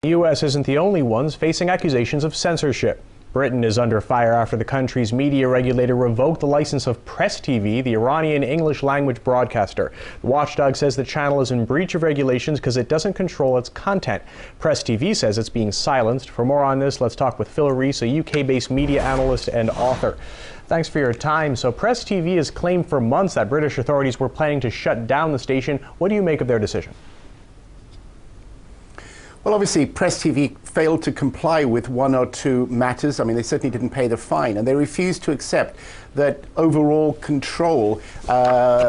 The U.S. isn't the only ones facing accusations of censorship. Britain is under fire after the country's media regulator revoked the license of Press TV, the Iranian English-language broadcaster. The watchdog says the channel is in breach of regulations because it doesn't control its content. Press TV says it's being silenced. For more on this, let's talk with Phil Rees, a UK-based media analyst and author. Thanks for your time. So Press TV has claimed for months that British authorities were planning to shut down the station. What do you make of their decision? Well, obviously, Press TV failed to comply with one or two matters. I mean, they certainly didn't pay the fine, and they refused to accept that overall control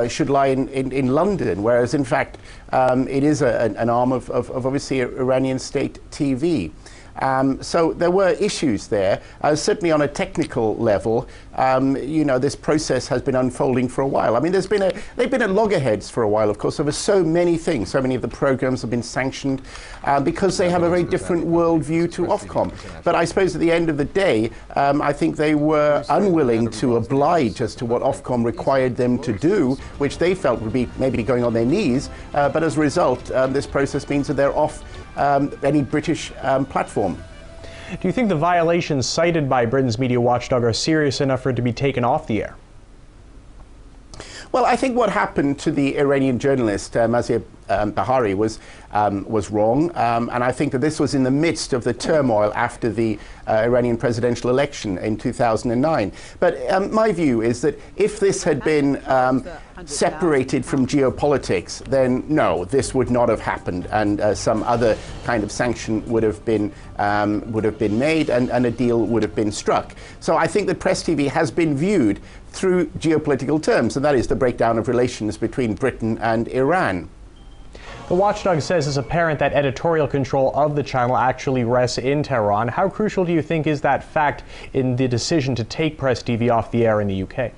should lie in London, whereas, in fact, it is an arm of obviously Iranian state TV. So there were issues there. Certainly on a technical level, you know, this process has been unfolding for a while. I mean, they've been at loggerheads for a while, of course, over so many things. So many of the programs have been sanctioned because they have a very different worldview to Ofcom. But I suppose at the end of the day, I think they were unwilling to oblige as to what Ofcom required them to do, which they felt would be maybe going on their knees. But as a result, this process means that they're off any British platform. Do you think the violations cited by Britain's media watchdog are serious enough for it to be taken off the air? Well, I think what happened to the Iranian journalist Mazir Bahari was wrong, and I think that this was in the midst of the turmoil after the Iranian presidential election in 2009. But my view is that if this had been separated from geopolitics, then no, this would not have happened, and some other kind of sanction would have been made, and a deal would have been struck. So I think that Press TV has been viewed through geopolitical terms, and that is the breakdown of relations between Britain and Iran. The watchdog says it's apparent that editorial control of the channel actually rests in Tehran. How crucial do you think is that fact in the decision to take Press TV off the air in the UK?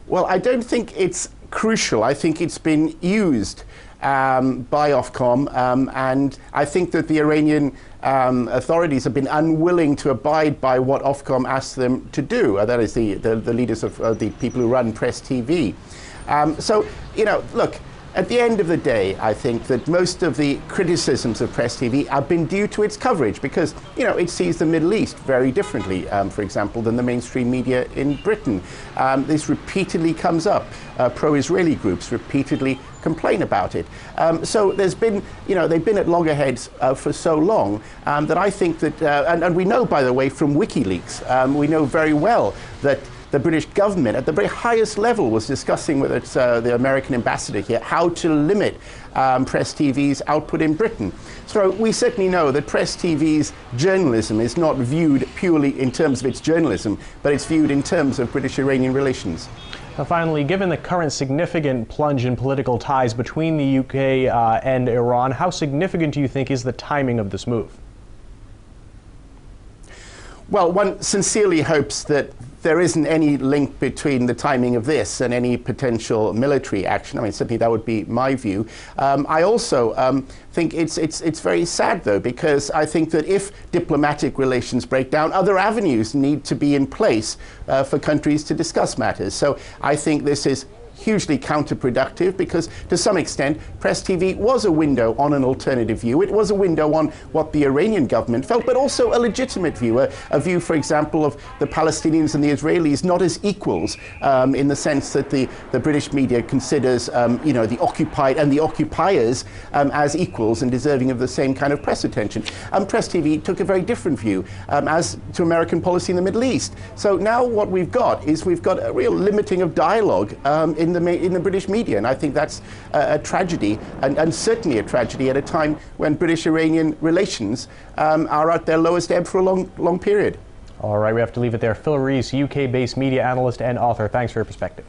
Well, I don't think it's crucial. I think it's been used by Ofcom, and I think that the Iranian authorities have been unwilling to abide by what Ofcom asked them to do. That is the leaders of the people who run Press TV. So, you know, look, at the end of the day, I think that most of the criticisms of Press TV have been due to its coverage because, you know, it sees the Middle East very differently, for example, than the mainstream media in Britain. This repeatedly comes up. Pro-Israeli groups repeatedly complain about it. So there's been, you know, they've been at loggerheads for so long that I think that, and we know, by the way, from WikiLeaks, we know very well that the British government at the very highest level was discussing with its, the American ambassador here how to limit Press TV's output in Britain. So we certainly know that Press TV's journalism is not viewed purely in terms of its journalism, but it's viewed in terms of British-Iranian relations. Now finally, given the current significant plunge in political ties between the UK and Iran, how significant do you think is the timing of this move? Well, one sincerely hopes that there isn't any link between the timing of this and any potential military action. I mean, certainly that would be my view. I also think it's very sad, though, because I think that if diplomatic relations break down, other avenues need to be in place for countries to discuss matters. So I think this is hugely counterproductive because, to some extent, Press TV was a window on an alternative view. It was a window on what the Iranian government felt, but also a legitimate view, a view, for example, of the Palestinians and the Israelis not as equals in the sense that the British media considers, you know, the occupied and the occupiers as equals and deserving of the same kind of press attention. Press TV took a very different view as to American policy in the Middle East. So now what we've got is we've got a real limiting of dialogue in the British media, and I think that's a tragedy, and certainly a tragedy at a time when British-Iranian relations are at their lowest ebb for a long period. All right, we have to leave it there. Phil Rees, UK-based media analyst and author. Thanks for your perspective.